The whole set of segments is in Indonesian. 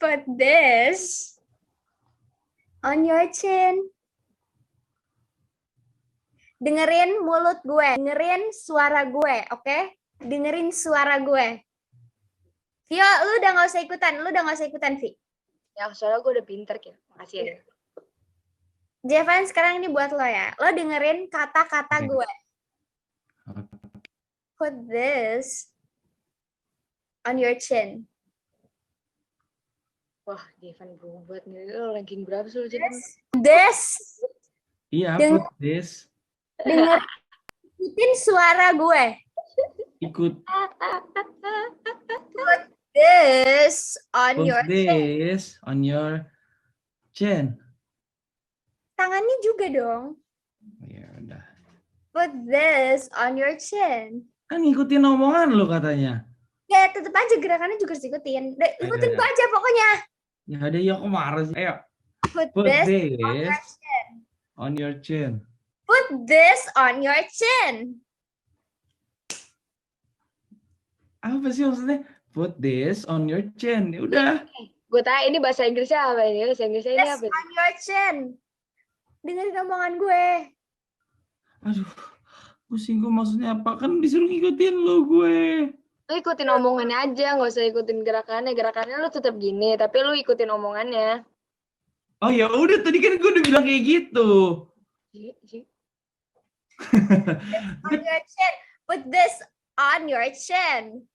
Put this on your chin. Dengerin mulut gue, dengerin suara gue, oke? Dengerin suara gue. Vio, lu udah gak usah ikutan, Vi. Ya, soalnya gue udah pinter, ya. Makasih ya. Jevan, sekarang ini buat lo ya. Lo dengerin kata-kata gue. Put this on your chin. Wah, Jevan berubah nih. Lo ranking berapa sih lo, Jevan? This. Iya, put this. Ikutin suara gue. Ikut. Put this on Put your chin. this on your chin. Tangannya juga dong. Ya udah. Put this on your chin. Kan ngikutin omongan lo katanya. Ya, tetep aja gerakannya juga harus ikutin. Ikutin gue aja pokoknya. Ya ada ya kok marah sih. Ayo. Put Put this this on your chin. on your chin. Put this on your chin. Apa sih maksudnya? Put this on your chin. Ya udah. Gue tanya ini bahasa Inggrisnya apa ini? Bahasa Inggrisnya ini This apa? on your chin. Dengerin omongan gue. Aduh. Pusing gue maksudnya apa? Kan disuruh ngikutin lo gue. Lu ikutin omongannya aja, nggak usah ikutin gerakannya. Gerakannya lu tetap gini, tapi lu ikutin omongannya. Oh ya udah tadi kan gue udah bilang kayak gitu. On your chin. Put this on your chin.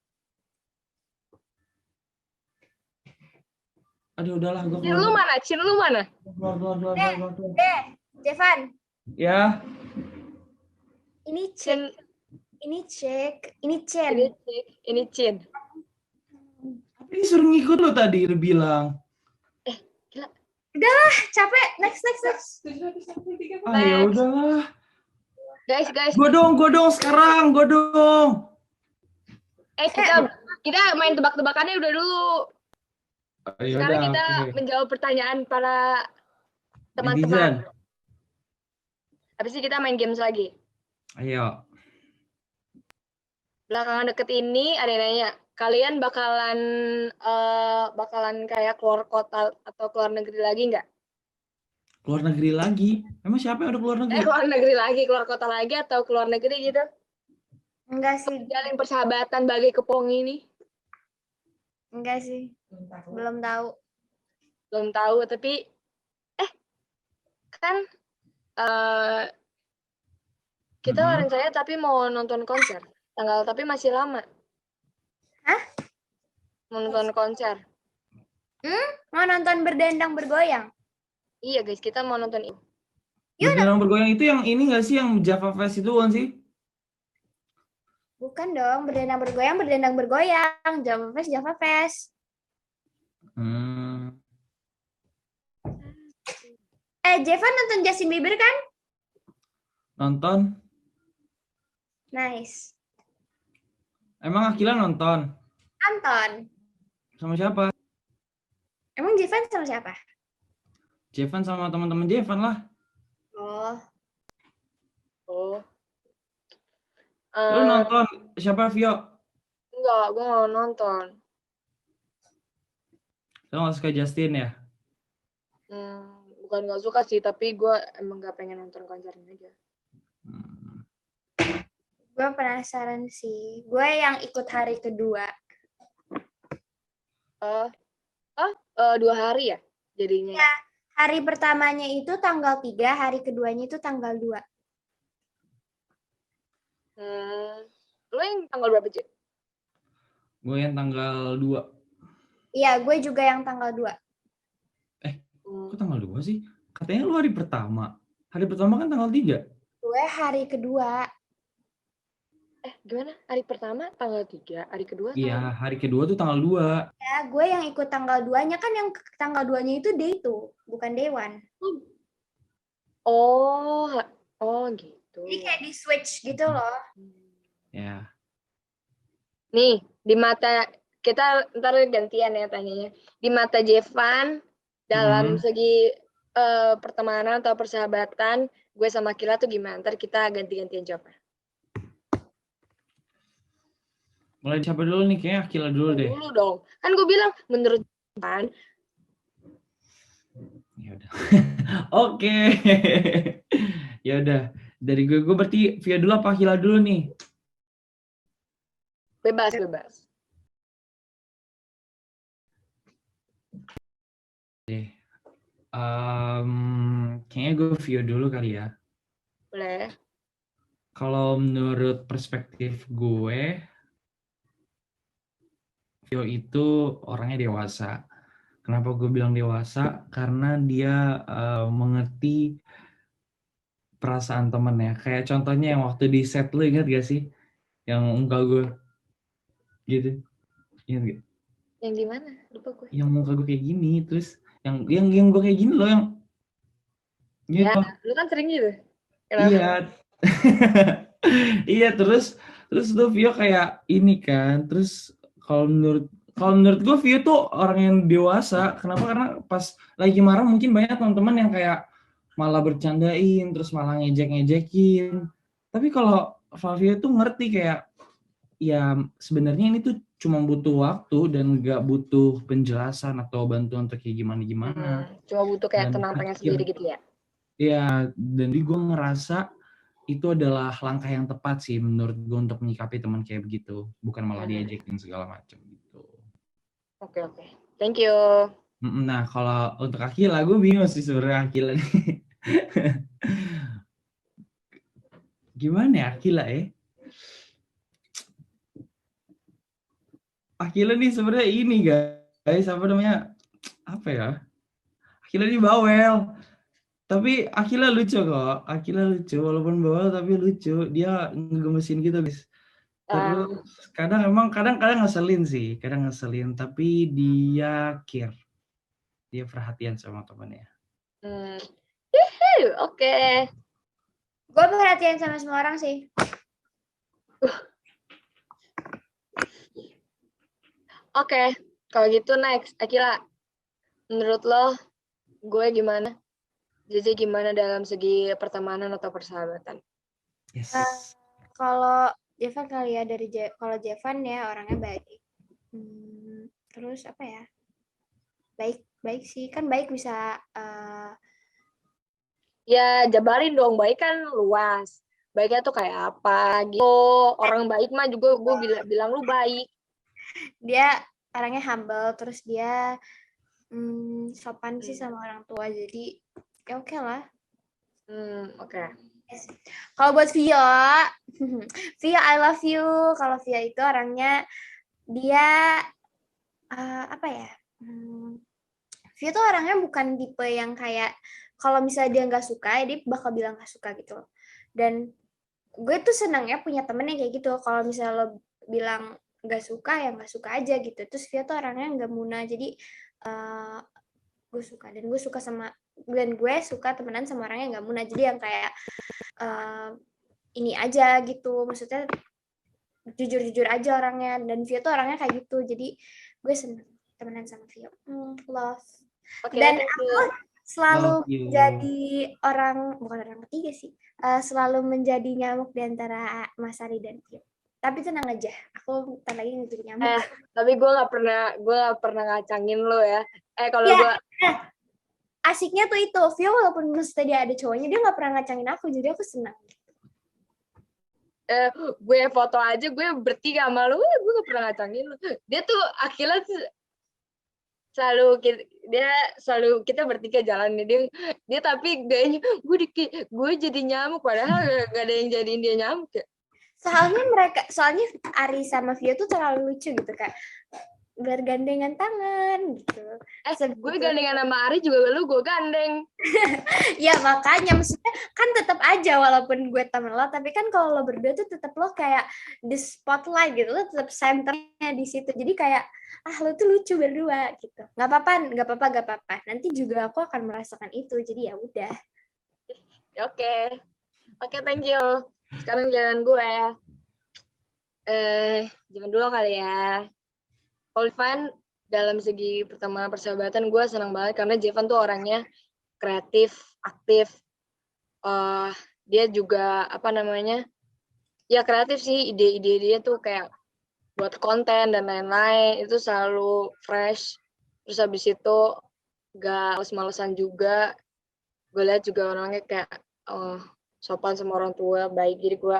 Aduh udahlah gue Chin lu mana? Chin lu mana? Jevan. Ya. Ini chin. Ini cek. Ini chin. Ini chin. Ini suruh ngikut lo tadi lu bilang. Gila. Udahlah, capek. Next. Ah ya udahlah. Guys. Gue dong sekarang, gue dong. Kita main tebak-tebakannya udah dulu. Sekarang kita menjawab pertanyaan para teman-teman. Habis itu kita main games lagi. Ayo. Belakangan deket ini ada yang nanya, kalian bakalan kayak keluar kota atau keluar negeri lagi nggak? Keluar negeri lagi? Emang siapa yang udah keluar negeri? Keluar negeri lagi, keluar kota lagi atau keluar negeri gitu? Enggak sih. Jalin persahabatan bagi kepong ini? Enggak sih. Belum tahu. Belum tahu, tapi kan kita rencananya tapi mau nonton konser. Tapi masih lama. Hah? Mau nonton konser. Mau nonton berdendang bergoyang? Iya guys, kita mau nonton itu. Berdendang bergoyang itu yang ini nggak sih, yang Java Fest itu kan sih? Bukan dong, berdendang bergoyang. Java Fest. Jevan nonton Justin Bieber kan? Nonton. Nice. Emang Akila nonton? Nonton. Sama siapa? Emang Jevan sama siapa? Jevan sama teman-teman Jevan lah. Oh. Lu nonton siapa, Vio? Enggak, gue nggak nonton. Lu nggak suka Justin ya? Bukan nggak suka sih, tapi gue emang nggak pengen nonton konsernya aja. Gue penasaran sih. Gue yang ikut hari kedua. 2 hari ya jadinya? Ya, hari pertamanya itu tanggal 3, hari keduanya itu tanggal 2. Lo yang tanggal berapa, Cik? Gue yang tanggal 2. Iya, gue juga yang tanggal 2. Kok tanggal 2 sih? Katanya lu hari pertama. Hari pertama kan tanggal 3. Gue hari kedua. Gimana? Hari pertama tanggal 3, hari kedua tanggal... Iya, hari kedua tuh tanggal 2. Ya, gue yang ikut tanggal 2-nya kan, yang tanggal 2-nya itu day 2, bukan day 1. Oh gitu. Jadi kayak di switch gitu loh. Ya. Nih, di mata kita ntar gantian ya tanyanya. Di mata Jevan dalam segi pertemanan atau persahabatan, gue sama Akila tuh gimana? Ntar kita ganti-gantian jawabnya. Mulai siapa dulu nih? Kayaknya Akila dulu deh. Dulu dong. Kan gue bilang menurut Jevan, Ya udah. Oke. Ya udah. Dari gue berarti Via dulu apa Akila dulu nih? Bebas. Kayaknya gue Via dulu kali ya. Boleh. Kalau menurut perspektif gue, Vio itu orangnya dewasa. Kenapa gue bilang dewasa? Karena dia mengerti perasaan temennya. Kayak contohnya yang waktu di set lu ingat gak sih? Yang muka gue gitu. Ingat gak? Yang di mana? Lupa gue. Yang muka gue kayak gini, terus yang gue kayak gini loh, yang Ya, gitu. lu kan sering gitu. Kenapa? Iya. Iya, terus tuh Vio kayak ini kan. Terus kalau menurut kalau menurut gue Vio tuh orang yang dewasa. Kenapa? Karena pas lagi marah mungkin banyak teman-teman yang kayak malah bercandain, terus malah ngejek-ngejekin. Tapi kalau Flavio tuh ngerti kayak ya sebenarnya ini tuh cuma butuh waktu dan nggak butuh penjelasan atau bantuan untuk kayak gimana-gimana. Cuma butuh kayak Dan tenang pengen sendiri gitu ya. ya, dan di gue ngerasa itu adalah langkah yang tepat sih menurut gue untuk menyikapi teman kayak begitu, bukan malah diajakin segala macam gitu. Oke. Thank you. Nah, kalau untuk Akila, gue bingung sih sebenarnya Akila nih. Gimana ya Akila ya? Akila nih sebenarnya ini guys, apa namanya? Apa ya? Akila ini bawel. Tapi Akila lucu kok. Akila lucu, walaupun bawel tapi lucu. Dia ngegemesin gitu guys. Terus kadang ngeselin sih, tapi dia care. Dia perhatian sama temannya. Oke. Gue perhatian sama semua orang sih. Oke. Kalau gitu next, Akila. Menurut lo, gue gimana? JJ gimana dalam segi pertemanan atau persahabatan? Yes. Kalau Jevan kali ya, kalau Jevan ya orangnya baik. Terus apa ya? Baik sih, kan baik bisa Ya, jabarin dong, baik kan luas. Baiknya tuh kayak apa gitu. Orang baik mah juga gue bilang lu baik. dia orangnya humble, terus dia sopan sih sama orang tua, jadi ya oke lah. Oke. Kalau buat Via, Via I love you. Kalau Via itu orangnya dia apa ya? Via tuh orangnya bukan tipe yang kayak kalau misalnya dia nggak suka, ya dia bakal bilang nggak suka gitu. Dan gue tuh senangnya punya temen yang kayak gitu. Kalau misalnya lo bilang nggak suka, ya nggak suka aja gitu. Terus Via tuh orangnya nggak muna, jadi gue suka. Dan gue suka temenan sama orang yang nggak muna. Jadi yang kayak ini aja gitu. Maksudnya jujur-jujur aja orangnya. Dan Via tuh orangnya kayak gitu. Jadi gue senang temenan sama Via. Love. Okay, dan aku selalu jadi bukan orang ketiga sih, selalu menjadi nyamuk di antara Mas Ari dan Vio. Tapi tenang aja, aku bentar lagi jadi nyamuk. Tapi gue gak pernah ngacangin lo ya. Kalau gue asiknya tuh itu, Vio walaupun maksudnya dia ada cowoknya, dia gak pernah ngacangin aku, jadi aku senang. Gue foto aja, gue bertiga sama lu, gue gak pernah ngacangin lu. Dia tuh akhirnya selalu kita bertiga jalan dia tapi gayanya gue jadi nyamuk, padahal gak ada yang jadiin dia nyamuk ya. Soalnya Ari sama Vio tuh terlalu lucu gitu, Kak. Bergandengan tangan gitu. Gue gandengan sama Ari juga, lu gue gandeng. Ya makanya maksudnya kan tetap aja walaupun gue temen lo, tapi kan kalau lo berdua tuh tetap lo kayak the spotlight gitu, lo tetap centernya di situ. Jadi kayak lo tuh lucu berdua gitu. Gak apa-apa. Nanti juga aku akan merasakan itu. Jadi ya udah. Oke, thank you. Sekarang jalan gue. Jangan dulu kali ya. Olivan dalam segi pertemanan persahabatan gue senang banget karena Jevan tuh orangnya kreatif, aktif. Dia juga ya kreatif sih, ide-ide dia tuh kayak buat konten dan lain-lain itu selalu fresh. Terus habis itu gak males-malesan juga. Gue lihat juga orangnya kayak sopan sama orang tua, baik. Jadi gue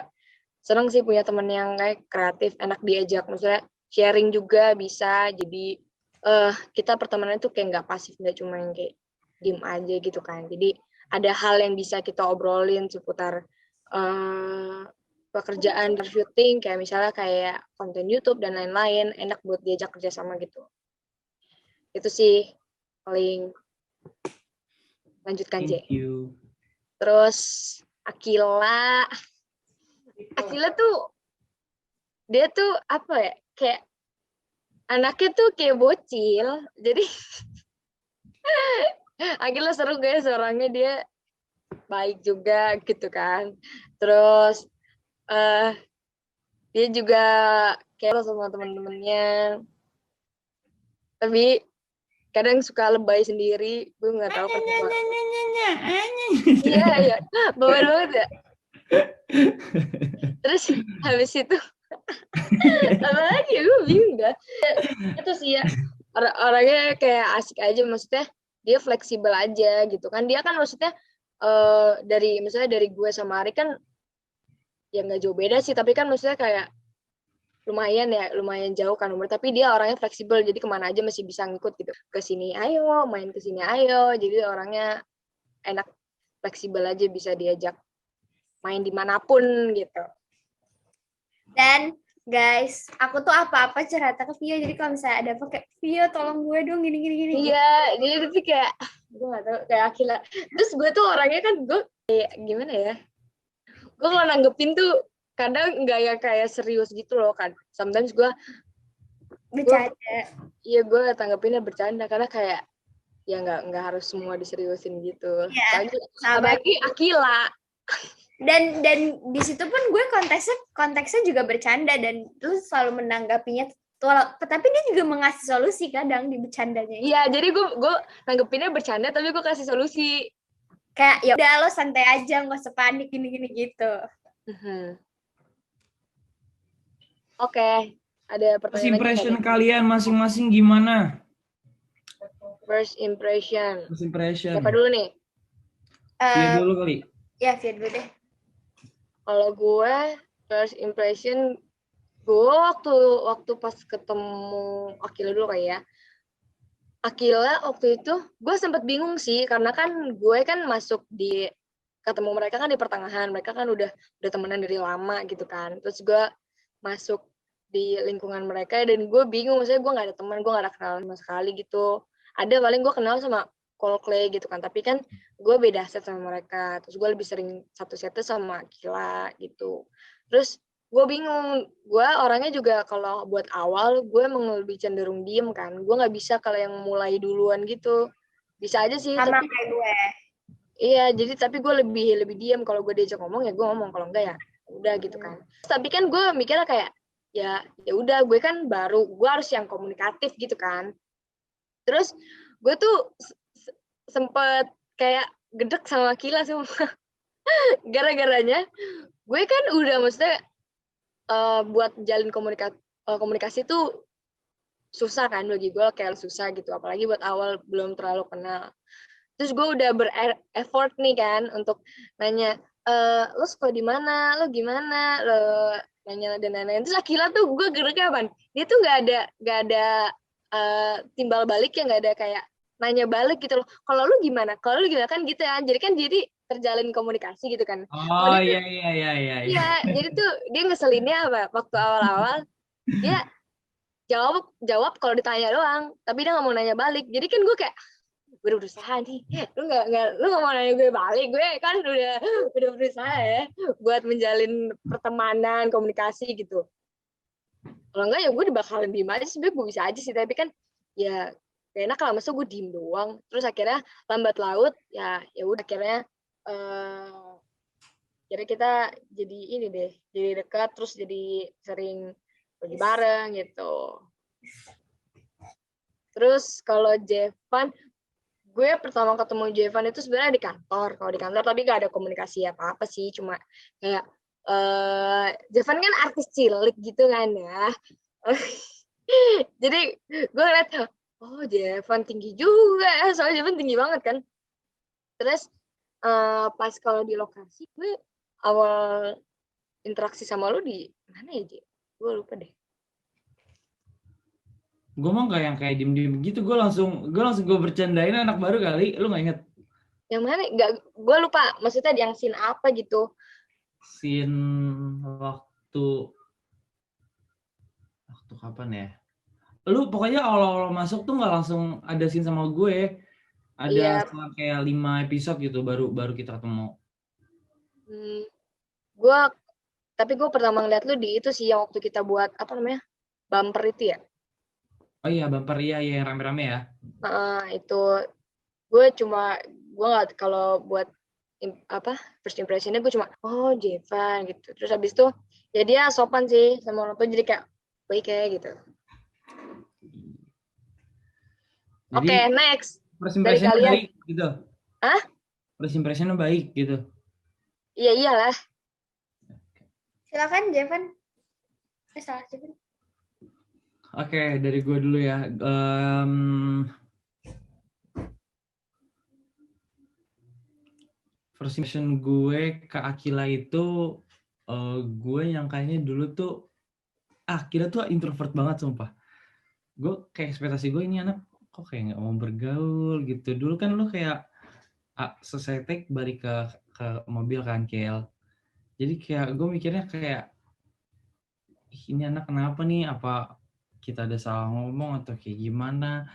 seneng sih punya temen yang kayak kreatif, enak diajak. Maksudnya sharing juga bisa. Jadi kita pertemanan tuh kayak nggak pasif, nggak cuma yang kayak diem aja gitu kan. Jadi ada hal yang bisa kita obrolin seputar pekerjaan shooting, kayak misalnya kayak konten YouTube dan lain-lain, enak buat diajak kerjasama gitu. Itu sih paling. Lanjutkan J. Thank you. Terus Akila tuh dia tuh apa ya, kayak anaknya tuh kayak bocil. Jadi Akila seru guys, orangnya dia baik juga gitu kan. Terus dia juga kayak sama teman-temannya, tapi kadang suka lebay sendiri. Gue nggak tahu kenapa. Iya beban banget ya. Terus habis itu apa lagi ya, gue bingung dah. Itu sih ya, orangnya kayak asik aja, maksudnya dia fleksibel aja gitu kan. Dia kan maksudnya misalnya dari gue sama Ari kan ya nggak jauh beda sih, tapi kan maksudnya kayak lumayan jauh kan umur, tapi dia orangnya fleksibel, jadi kemana aja masih bisa ngikut gitu. Ke sini ayo, main ke sini ayo. Jadi orangnya enak, fleksibel aja, bisa diajak main dimanapun gitu. Dan guys, aku tuh apa-apa cerita ke Vio, jadi kalau misalnya ada apa kayak Vio tolong gue dong gini. Iya, jadi tapi kayak gue gak tau, kayak Akila. Terus gue tuh orangnya kan gue kayak gimana ya, gue kalau nanggepin tuh kadang nggak ya kayak serius gitu loh kan. Sometimes gue bercanda. Iya, gue tanggepinnya bercanda, karena kayak ya nggak harus semua diseriusin gitu. Iya, apalagi Akila. Dan di situ pun gue konteksnya juga bercanda, dan lu selalu menanggapinya tapi dia juga mengasih solusi kadang di bercandanya. Iya, jadi gue nanggepinnya bercanda tapi gue kasih solusi. Kayak ya udah lo santai aja, nggak usah panik gini gitu. Oke, ada pertanyaan First impression lagi kalian masing-masing gimana? First impression. Siapa dulu nih? Via dulu kali. Ya, Via dulu deh. Kalau gue first impression, gue waktu pas ketemu Akila dulu kayak ya. Akila waktu itu gue sempet bingung sih, karena kan gue kan masuk ketemu mereka kan di pertengahan, mereka kan udah temenan dari lama gitu kan. Terus gue masuk di lingkungan mereka dan gue bingung, maksudnya gue nggak ada teman, gue nggak ada kenal sama sekali gitu. Ada paling gue kenal sama Coldplay gitu kan, tapi kan gue beda set sama mereka. Terus gue lebih sering satu set sama Akila gitu. Terus gue bingung, gue orangnya juga kalau buat awal gue emang lebih cenderung diem kan, gue nggak bisa kalau yang mulai duluan gitu. Bisa aja sih, sama tapi kayak gue. Iya, jadi tapi gue lebih diem. Kalau gue diajak ngomong ya gue ngomong, kalau enggak ya udah gitu kan. Tapi kan gue mikirnya kayak ya udah, gue kan baru, gue harus yang komunikatif gitu kan. Terus gue tuh sempet kayak gedek sama Akila semua. Gara-garanya gue kan udah maksudnya buat jalin komunikasi tuh susah kan bagi gue, kayak susah gitu, apalagi buat awal belum terlalu kenal. Terus gue udah ber-effort nih kan untuk nanya, lo suka di mana, lo gimana, lo nanya dan lain-lain. Terus Akila tuh gue gereknya apaan? Dia tuh nggak ada timbal balik ya, nggak ada kayak nanya balik gitu loh. Kalau lu gimana kan gitu ya. Jadi kan terjalin komunikasi gitu kan. Oh iya. Iya, jadi tuh dia ngeselinnya apa? Waktu awal-awal dia jawab kalau ditanya doang, tapi dia nggak mau nanya balik. Jadi kan gue kayak, gue udah berusaha nih, lu nggak mau nanya gue balik, gue kan udah berusaha ya buat menjalin pertemanan, komunikasi gitu. Kalau enggak ya gue bakalan diem aja. Sebenarnya gue bisa aja sih, tapi kan ya gak enak lah, masa gue diem doang. Terus akhirnya lambat laut ya udah, akhirnya kita jadi ini deh, jadi dekat, terus jadi sering pergi bareng gitu. Terus kalau Jevan, gue pertama ketemu Jevan itu sebenarnya di kantor. Kalau di kantor tapi gak ada komunikasi apa-apa sih, cuma kayak Jevan kan artis cilik gitu kan ya. Jadi gue liat, oh Jevan tinggi juga, soalnya Jevan tinggi banget kan. Terus pas kalau di lokasi gue awal interaksi sama lu di mana ya, Je? Gue lupa deh. Gue mah nggak yang kayak diem-diem gitu, gue langsung gue bercandain anak baru kali, lu nggak inget? Yang mana? Nggak, gue lupa. Maksudnya yang scene apa gitu? Scene waktu kapan ya? Lu pokoknya awal-awal masuk tuh nggak langsung ada scene sama gue, ada Iya. setelah kayak 5 episode gitu baru kita ketemu. Tapi gue pertama ngeliat lu di itu sih yang waktu kita buat apa namanya bumper itu ya. Oh iya, bumper iya yang rame-rame ya. Itu gue nggak, kalau buat first impressionnya gue cuma oh Jevan gitu. Terus habis itu ya dia sopan sih sama orang tua, jadi kayak baik kayak gitu. Jadi Oke, next first dari impression kalian. baik gitu. Hah? First impression baik gitu. Iya iyalah. Silakan Jevan. Salah Jevan. Oke, dari gue dulu ya. First impression gue ke Akila itu, gue yang kayaknya dulu tuh, Akila tuh introvert banget sumpah. Gue kayak ekspektasi gue ini anak kok kayak nggak mau bergaul gitu. Dulu kan lu kayak selesai take balik ke mobil kan, Kel. Jadi kayak gue mikirnya kayak ini anak kenapa nih? Apa kita ada salah ngomong atau kayak gimana?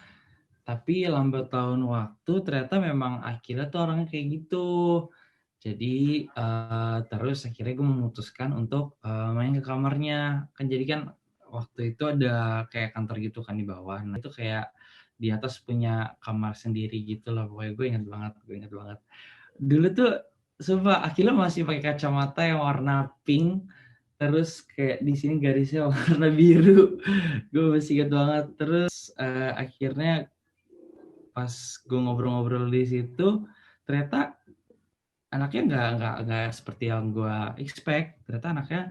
Tapi lambat laun waktu ternyata memang Akila tuh orangnya kayak gitu. Jadi terus akhirnya gue memutuskan untuk main ke kamarnya. Kan jadi kan waktu itu ada kayak kantor gitu kan di bawah. Nah itu kayak di atas punya kamar sendiri gitu lah. Pokoknya gue ingat banget. Dulu tuh sumpah Akila masih pakai kacamata yang warna pink. Terus kayak di sini garisnya warna biru. Gue masih ingat banget. Terus akhirnya pas gue ngobrol-ngobrol di situ ternyata anaknya nggak seperti yang gue expect. Ternyata anaknya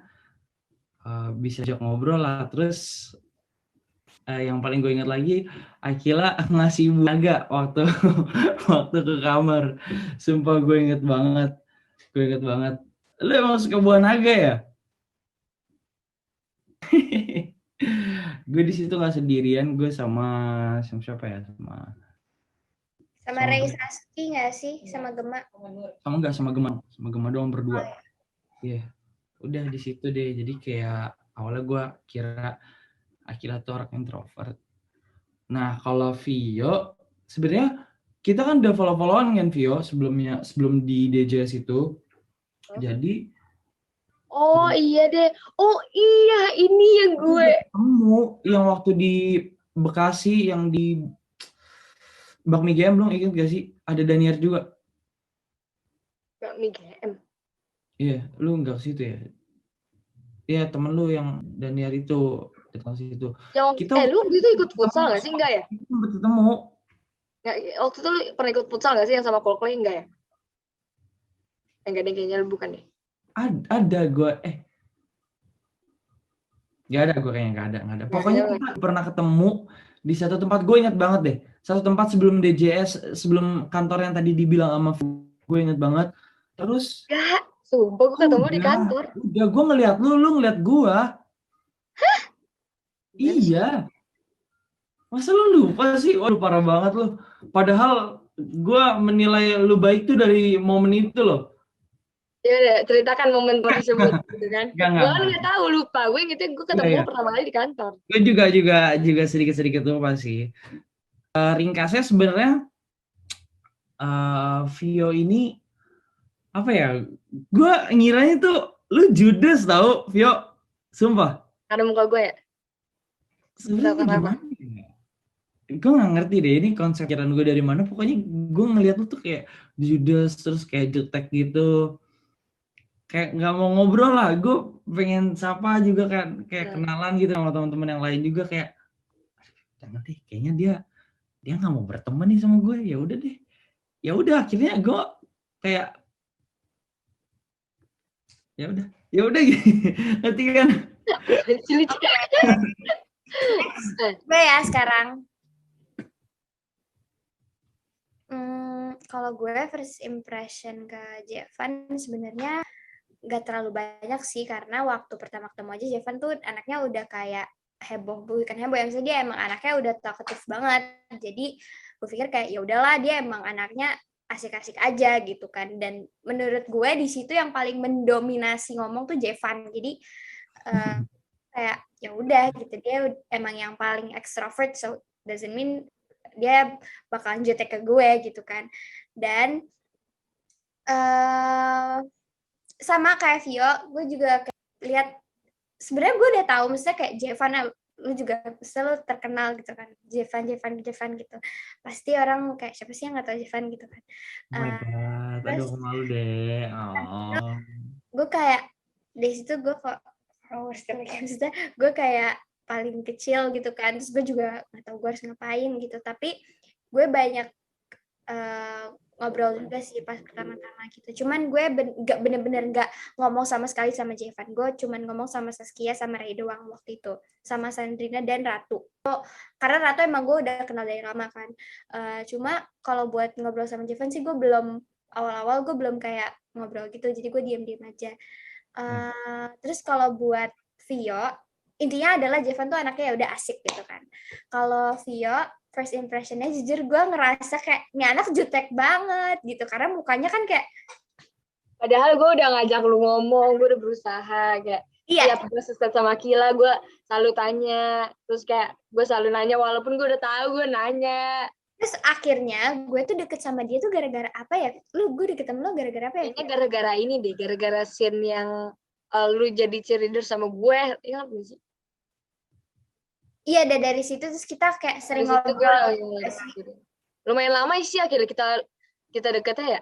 bisa ajak ngobrol lah. Terus yang paling gue ingat lagi Akila ngasih naga waktu waktu ke kamar. Sumpah gue inget banget. Lu emang suka buah naga ya? Gue di situ nggak sendirian, gue sama siapa ya, Sama Ray Saski nggak sih? Sama Gema? sama Gema doang berdua. Iya, udah di situ deh. Jadi kayak awalnya gue kira Akila tuh orang introvert. Nah kalau Vio, sebenarnya kita kan udah follow-followan kan Vio sebelum di DJS itu. Jadi Oh iya deh. Oh iya, ini yang gue ketemu yang waktu di Bekasi yang di Bakmi GM, belum inget gak sih? Ada Daniar juga. Bakmi GM. Iya, lu nggak ke situ ya? Iya, temen lu yang Daniar itu datang situ. Lu waktu itu ikut futsal nggak sih? Enggak ya? Kita ketemu. Nggak, waktu itu lu pernah ikut futsal nggak sih yang sama Coldplay? Enggak ya? Enggak deh, kayaknya lu bukan deh. Ada gue, nggak ada gue kayaknya, nggak ada. Pokoknya kita pernah ketemu di satu tempat, gue ingat banget deh. Satu tempat sebelum DJS, sebelum kantor yang tadi dibilang sama gue ingat banget. Terus Enggak, sumpah gue ketemu di kantor. Udah, gue ngeliat lu ngeliat gue. Hah? Iya. Masa lu lupa sih? Waduh, parah banget lu. Padahal gue menilai lu baik tuh dari momen itu loh. Ya udah, ceritakan momen tersebut gitu kan. Gue kan nggak tahu, lupa. Gue ingetnya gue ketemu pertama kali di kantor. Gue juga sedikit lupa sih. Ringkasnya sebenarnya Vio ini apa ya? Gue ngiranya tuh lu judes tau, Vio. Sumpah. Karena muka gue ya. Sebenarnya gimana? Gue nggak ngerti deh ini konsep pikiran gue dari mana. Pokoknya gue ngeliat lu tuh kayak judes terus kayak jutek gitu. Kayak nggak mau ngobrol lah, gue pengen sapa juga kan, kayak kenalan gitu sama teman-teman yang lain juga, kayak jangan deh, kayaknya dia nggak mau berteman nih sama gue. Ya udah akhirnya gue kayak ya udah gitu. Nanti kan gue ya sekarang Kalau gue first impression ke Jevan sebenarnya nggak terlalu banyak sih, karena waktu pertama ketemu aja Jevan tuh anaknya udah kayak heboh, bukan heboh ya, maksudnya dia emang anaknya udah talkative banget. Jadi gue pikir kayak ya udahlah, dia emang anaknya asik-asik aja gitu kan. Dan menurut gue di situ yang paling mendominasi ngomong tuh Jevan. Jadi kayak ya udah gitu, dia emang yang paling extrovert, so doesn't mean dia bakalan jutek ke gue gitu kan. Dan sama kayak Vio, gue juga lihat sebenarnya gue udah tahu, misalnya kayak Jevan, lu juga selalu terkenal gitu kan, Jevan gitu, pasti orang kayak siapa sih yang nggak tahu Jevan gitu kan. Oh my God, aduh Terus aku malu deh. Oh. gue kayak dari situ gue kok followers maksudnya gue kayak paling kecil gitu kan, terus gue juga nggak tahu gue harus ngapain gitu, tapi gue banyak ngobrol juga sih pas pertama-tama gitu. Cuman gue nggak bener-bener nggak ngomong sama sekali sama Jevan. Gue cuman ngomong sama Saskia sama Ray doang waktu itu, sama Sandrina dan Ratu. Karena Ratu emang gue udah kenal dari lama kan. Cuma kalau buat ngobrol sama Jevan sih gue belum, awal-awal gue belum kayak ngobrol gitu. Jadi gue diam-diam aja. Terus kalau buat Vio, intinya adalah Jevan tuh anaknya ya udah asik gitu kan. Kalau Vio, first impressionnya jujur gue ngerasa kayak ini anak jutek banget gitu, karena mukanya kan kayak Padahal gue udah ngajak lu ngomong, gue udah berusaha kayak iya. tiap gue seset sama Kila gue selalu tanya, terus kayak gue selalu nanya walaupun gue udah tahu gue nanya. Terus akhirnya gue tuh deket sama dia tuh gara-gara apa ya? Gue deket sama lo gara-gara apa ya? Kayaknya gara-gara ini deh, gara-gara scene yang lu jadi cheerleader sama gue, ingat gak sih? Iya, dari situ terus kita kayak Dari sering situ gue ngobrol. lumayan lama sih akhirnya kita deketnya ya.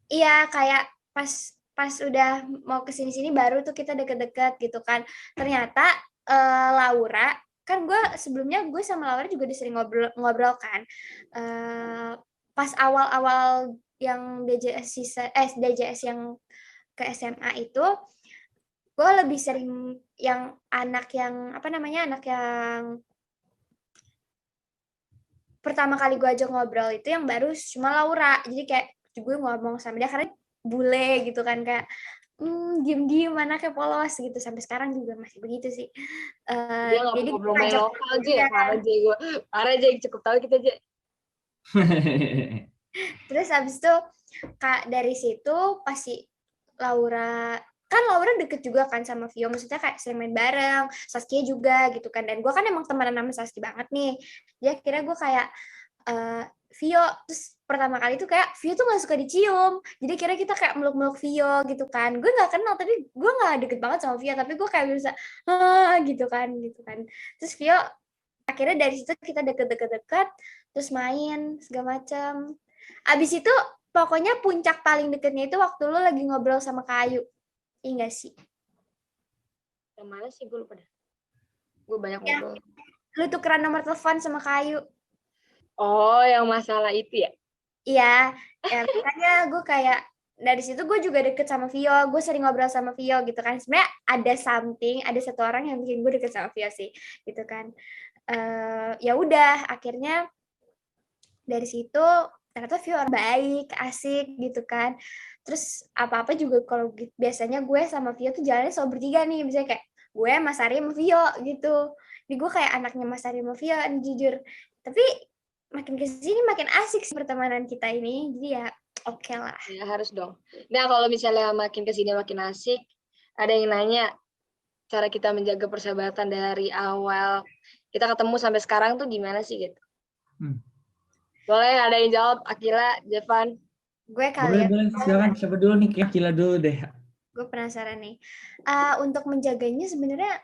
Iya, kayak pas udah mau kesini-sini baru tuh kita deket-deket gitu kan. Ternyata Laura, kan gue sebelumnya gue sama Laura juga udah sering ngobrol kan. Pas awal-awal yang DJS yang ke SMA itu, gue lebih sering yang anak yang apa namanya, anak yang pertama kali gue ajak ngobrol itu yang baru cuma Laura. Jadi kayak gue ngomong sama dia karena bule gitu kan, kayak diem-diem anaknya polos gitu, sampai sekarang juga masih begitu sih. Dia nggak Jadi gue belum main ngajak lokal aja ya, dia. parah aja cukup tahu kita aja. Terus habis itu kak dari situ pasti Laura, kan Laura deket juga kan sama Vio, maksudnya kayak sering main bareng, Saskia juga gitu kan, dan gue kan emang temenan sama Saskia banget nih. Jadi akhirnya gue kayak Vio, terus pertama kali tuh kayak Vio tuh gak suka dicium, jadi kira kita kayak meluk-meluk Vio gitu kan. Gue gak kenal, tapi gue gak deket banget sama Vio, tapi gue kayak bisa gitu kan. Terus Vio akhirnya dari situ kita deket-deket, terus main segala macam. Abis itu pokoknya puncak paling deketnya itu waktu lu lagi ngobrol sama Kayu. Iya gak sih? Yang mana sih gue lupa dah. Gue banyak Ya, ngobrol. lu tukeran nomor telepon sama Kayu. Oh, yang masalah itu ya? Iya, ya makanya gue kayak dari situ gue juga deket sama Vio, gue sering ngobrol sama Vio gitu kan. Sebenarnya ada satu orang yang bikin gue deket sama Vio sih, gitu kan. Ya udah, akhirnya dari situ ternyata Vio orang baik, asik gitu kan. Terus apa-apa juga kalau biasanya gue sama Vio tuh jalannya selalu bertiga nih, misalnya kayak gue, Mas Ari, sama Vio gitu. Jadi gue kayak anaknya Mas Ari sama Vio, jujur. Tapi makin kesini makin asik sih pertemanan kita ini, jadi ya oke lah. Ya harus dong. Nah kalau misalnya makin kesini makin asik, ada yang nanya cara kita menjaga persahabatan dari awal kita ketemu sampai sekarang tuh gimana sih gitu? Boleh ada yang jawab, Akila, Jevan? Gue kali ya. Boleh, silakan. Siapa dulu nih? Kila dulu deh. Gue penasaran nih. Untuk menjaganya sebenarnya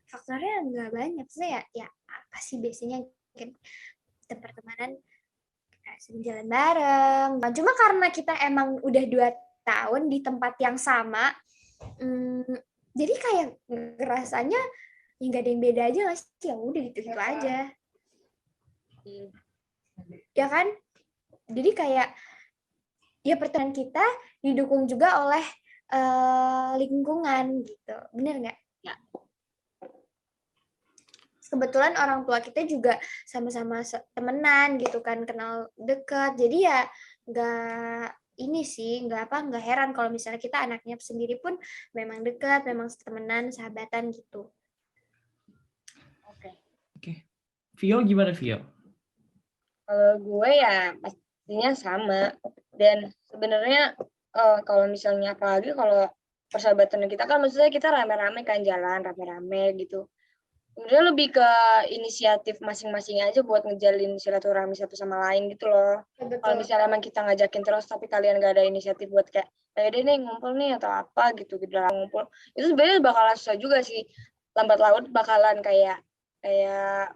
faktornya nggak banyak sih ya. Ya apa sih biasanya mungkin pertemanan sering jalan bareng. Cuma karena kita emang udah 2 tahun di tempat yang sama, jadi kayak rasanya ya nggak ada yang beda aja nggak sih? Ya udah gitu aja. Ya kan? Jadi kayak ya pertemanan kita didukung juga oleh lingkungan gitu. Bener nggak? Ya. kebetulan orang tua kita juga sama-sama temenan gitu kan, kenal dekat. Jadi ya nggak heran kalau misalnya kita anaknya sendiri pun memang dekat, memang temenan, sahabatan gitu. Oke. Vio gimana Vio? Kalau gue ya pastinya sama. Dan sebenarnya kalau misalnya apalagi kalau persahabatan kita kan maksudnya kita rame-rame kan jalan rame-rame gitu. Sebenarnya lebih ke inisiatif masing-masing aja buat ngejalin silaturahmi satu sama lain gitu loh. Kalau misalnya emang kita ngajakin terus tapi kalian gak ada inisiatif buat kayak deh nih ngumpul nih atau apa gitu dalam ngumpul, itu sebenarnya bakalan susah juga sih. Lambat laun bakalan kayak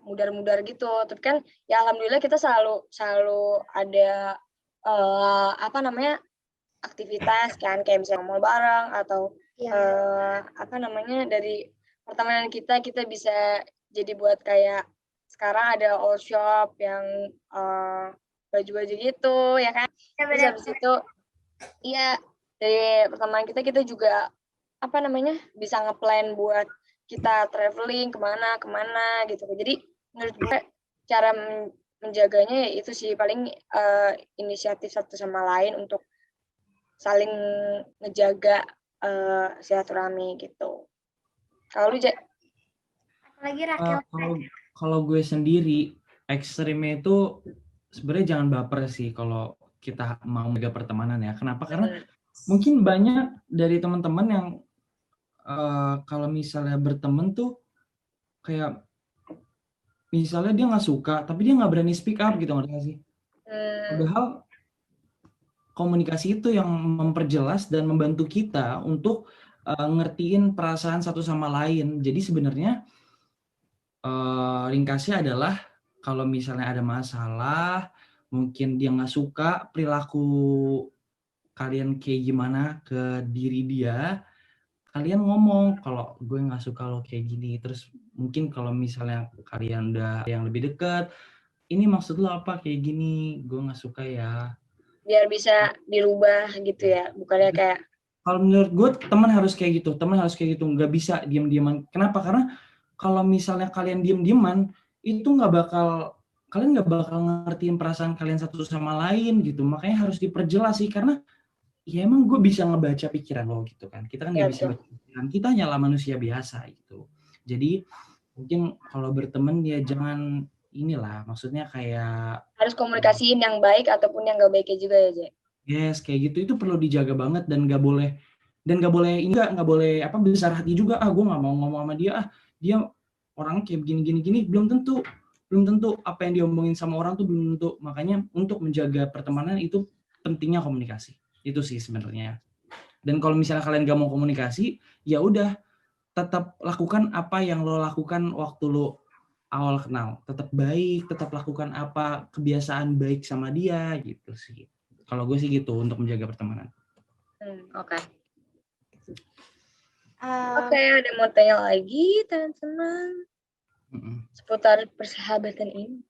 mudar-mudar gitu. Tapi kan ya alhamdulillah kita selalu ada aktivitas kan, kayak misalnya mall bareng atau dari pertemanan kita bisa jadi buat kayak sekarang ada all shop yang baju-baju gitu ya kan. Terus habis itu dari pertemanan kita juga bisa ngeplan buat kita traveling kemana gitu. Jadi menurut gue cara menjaganya itu sih paling inisiatif satu sama lain untuk saling ngejaga silaturahmi gitu. Kalau lu, Apalagi Rakel. Kalau gue sendiri ekstrimnya itu sebenarnya jangan baper sih kalau kita mau menjaga pertemanan ya. Kenapa? Karena mungkin banyak dari teman-teman yang kalau misalnya berteman tuh kayak misalnya dia nggak suka tapi dia nggak berani speak up gitu, ngerti nggak sih? Padahal komunikasi itu yang memperjelas dan membantu kita untuk ngertiin perasaan satu sama lain. Jadi sebenarnya ringkasnya adalah kalau misalnya ada masalah, mungkin dia nggak suka perilaku kalian kayak gimana ke diri dia, kalian ngomong kalau gue nggak suka lo kayak gini. Terus mungkin kalau misalnya kalian udah yang lebih dekat, ini maksud lo apa kayak gini, gue nggak suka ya. Biar bisa dirubah gitu ya, bukannya kayak. Kalau menurut gue teman harus kayak gitu, nggak bisa diam-diaman. Kenapa? Karena kalau misalnya kalian diam-diaman, itu kalian nggak bakal ngertiin perasaan kalian satu sama lain gitu. Makanya harus diperjelas sih, karena ya emang gue bisa ngebaca pikiran lo gitu kan. Kita kan nggak bisa baca pikiran, kita hanyalah manusia biasa gitu. Jadi mungkin kalau berteman ya jangan maksudnya kayak harus komunikasiin yang baik ataupun yang nggak baiknya juga ya, Jay. Yes, kayak gitu itu perlu dijaga banget dan nggak boleh besar hati juga. Gue nggak mau ngomong sama dia. Dia orangnya kayak gini. Belum tentu apa yang diomongin sama orang tuh belum tentu. Makanya untuk menjaga pertemanan itu pentingnya komunikasi. Itu sih sebenarnya. Dan kalau misalnya kalian nggak mau komunikasi, ya udah tetap lakukan apa yang lo lakukan waktu lo awal kenal. Tetap baik, tetap lakukan apa kebiasaan baik sama dia gitu sih. Kalau gue sih gitu untuk menjaga pertemanan. Oke, ada mau tanya lagi teman-teman seputar persahabatan ini?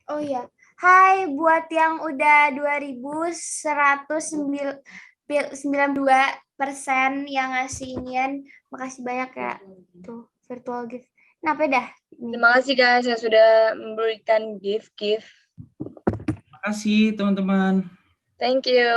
Oh iya, hai buat yang udah 2192% yang ngasih inian, makasih banyak ya. Tuh, virtual gift. Kenapa dah? Terima kasih guys yang sudah memberikan gift. Terima kasih teman-teman. Thank you.